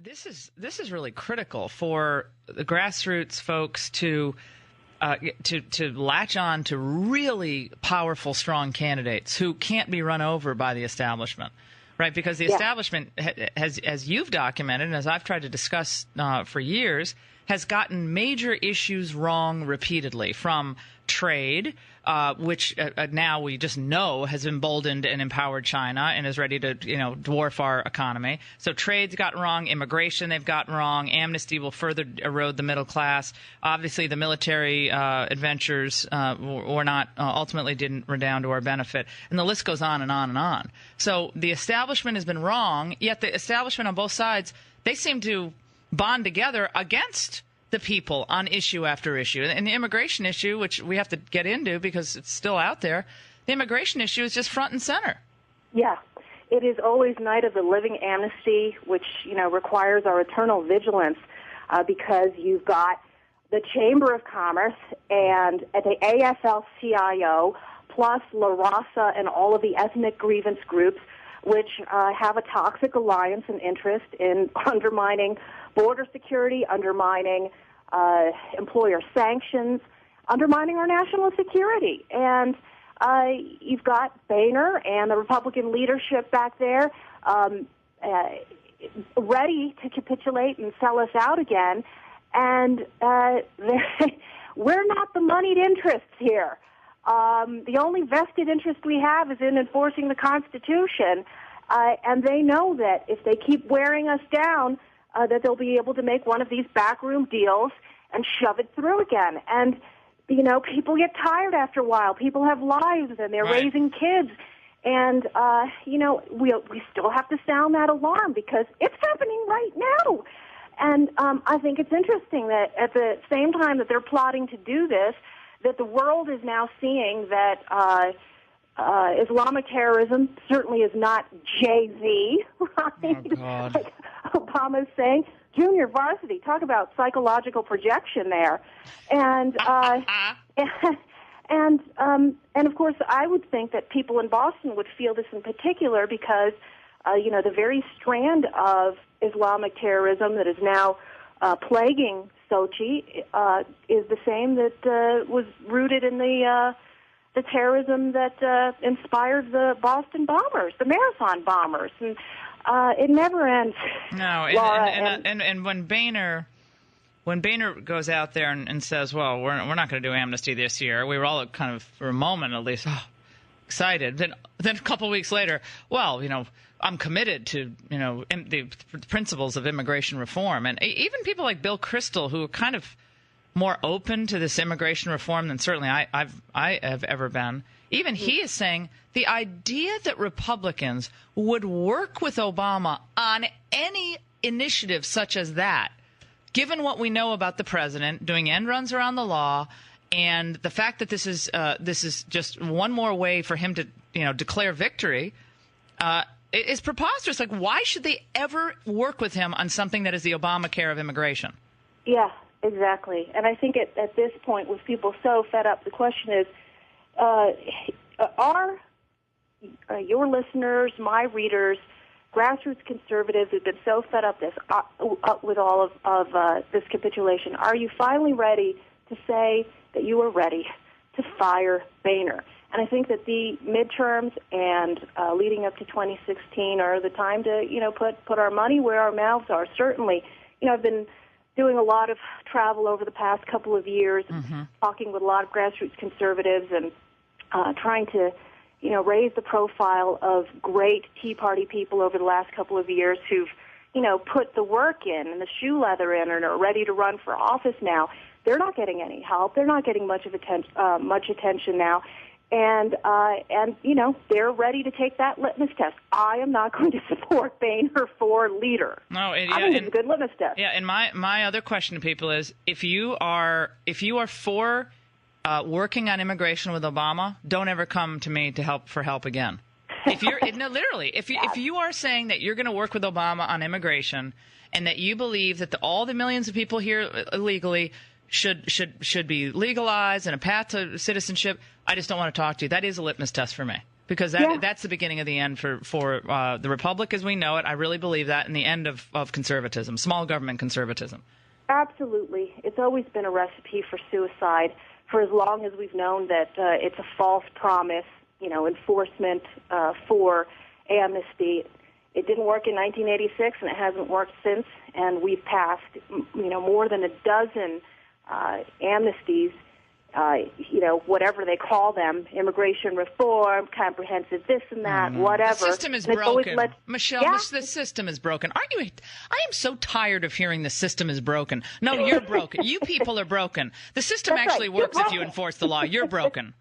This is really critical for the grassroots folks to latch on to really powerful, strong candidates who can't be run over by the establishment, right? Because the establishment, as you've documented and as I've tried to discuss for years, has gotten major issues wrong repeatedly, from trade, which now we just know has emboldened and empowered China and is ready to, dwarf our economy. So trade's gotten wrong. Immigration, they've gotten wrong. Amnesty will further erode the middle class. Obviously, the military adventures were not ultimately didn't redound to our benefit. And the list goes on and on and on. So the establishment has been wrong, yet the establishment on both sides, they seem to bond together against the people on issue after issue. And the immigration issue, which we have to get into because it's still out there, the immigration issue is just front and center. Yeah. It is always night of the Living Amnesty, which, requires our eternal vigilance because you've got the Chamber of Commerce and the AFL-CIO plus La Raza and all of the ethnic grievance groups which have a toxic alliance and interest in undermining border security, undermining employer sanctions, undermining our national security. And you've got Boehner and the Republican leadership back there ready to capitulate and sell us out again. And we're not the moneyed interests here. The only vested interest we have is in enforcing the Constitution, and they know that if they keep wearing us down, that they'll be able to make one of these backroom deals and shove it through again. And, people get tired after a while. People have lives, and they're raising kids. And, we still have to sound that alarm because it's happening right now. And I think it's interesting that at the same time that they're plotting to do this, that the world is now seeing that Islamic terrorism certainly is not Jay-Z, right? Oh, God. Like Obama's saying, junior varsity, talk about psychological projection there. And and of course, I would think that people in Boston would feel this in particular because, the very strand of Islamic terrorism that is now plaguing Sochi is the same that was rooted in the terrorism that inspired the Boston bombers, the marathon bombers, and it never ends. No, and when Boehner goes out there and says, "Well, we're not going to do amnesty this year," we were all kind of, for a moment at least, excited. Then a couple of weeks later, well, I'm committed to, the principles of immigration reform. And even people like Bill Kristol, who are kind of more open to this immigration reform than certainly I have ever been, even he is saying the idea that Republicans would work with Obama on any initiative such as that, given what we know about the president doing end runs around the law, and the fact that this is just one more way for him to, declare victory, is preposterous. Like, why should they ever work with him on something that is the Obamacare of immigration? Yeah, exactly. And I think at this point, with people so fed up, the question is, are your listeners, my readers, grassroots conservatives who've been so fed up with all of this capitulation, are you finally ready to say that you are ready to fire Boehner? And I think that the midterms and leading up to 2016 are the time to, put our money where our mouths are. Certainly, I've been doing a lot of travel over the past couple of years, talking with a lot of grassroots conservatives and trying to, raise the profile of great Tea Party people over the last couple of years who've, put the work in and the shoe leather in and are ready to run for office now. They're not getting any help. They're not getting much attention now. And they're ready to take that litmus test. I am not going to support Boehner for leader. No, I think it's a good litmus test. Yeah, and my other question to people is, if you are for working on immigration with Obama, don't ever come to me for help again. If you're literally, if you are saying that you're going to work with Obama on immigration, and that you believe that all the millions of people here illegally should be legalized and a path to citizenship, I just don't want to talk to you. That is a litmus test for me. Because that's the beginning of the end for the Republic as we know it. I really believe that, and the end of conservatism, small government conservatism. Absolutely. It's always been a recipe for suicide for as long as we've known that it's a false promise, enforcement for amnesty. It didn't work in 1986, and it hasn't worked since, and we've passed, more than a dozen amnesties, whatever they call them, immigration reform, comprehensive this and that, whatever. The system is broken. Michelle, the system is broken. Aren't you? I am so tired of hearing the system is broken. No, you're broken. You people are broken. The system actually works if you enforce the law. You're broken.